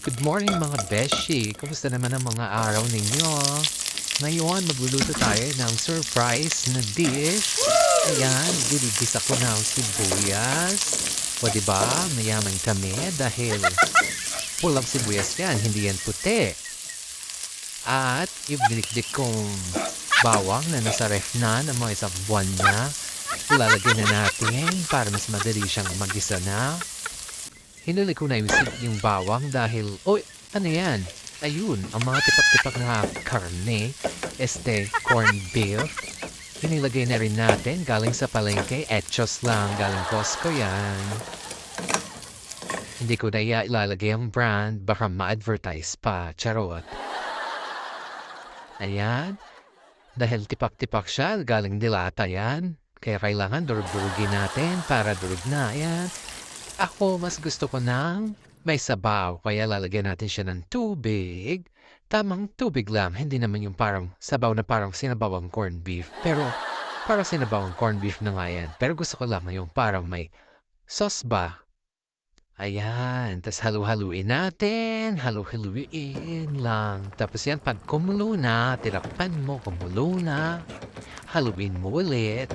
Good morning mga beshi! Kumusta naman ang mga araw ninyo? Ngayon, magluluto tayo ng surprise na dish. Ayan, dinigis ako ng sibuyas. O diba, mayamang kami dahil pulang sibuyas yan, hindi yan puti. At ibinigdik kong bawang na nasa ref na ng mga isang buwan na. Ilalagay na natin para mas madali siyang magisa na. Hinuli ko na yung bawang dahil, oy, ano yan? Ayun, ang mga tipak-tipak na karne, corned beef. Hinilagay na rin natin galing sa palengke, etchos lang, galing Costco yan. Hindi ko na ilalagay ang brand, baka ma-advertise pa, charot. Ayan, dahil tipak-tipak siya, galing dilata yan. Kaya kailangan durug-durugin natin para durug na, ayan. Ako, mas gusto ko ng may sabaw, kaya lalagyan natin siya ng tubig. Tamang tubig lang, hindi naman yung parang sabaw na parang sinabawang corned beef. Pero parang sinabawang corned beef na nga yan. Pero gusto ko lang yung parang may sauce ba? Ayan, tas halu-haluin natin, halu-haluin lang. Tapos yan, pag kumulo na, tinakpan mo, kumulo na, haluin mo ulit.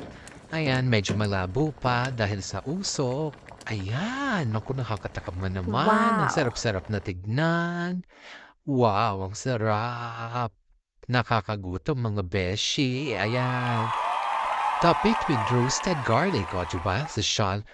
Ayan, medyo malabo pa dahil sa usok. Ayan, naku, nakakatakam naman. Ang Wow! sarap-sarap na tignan. Wow, ang sarap. Nakakagutom mga beshi. Ayan. Top it with roasted garlic. O, diba? Sa Sean,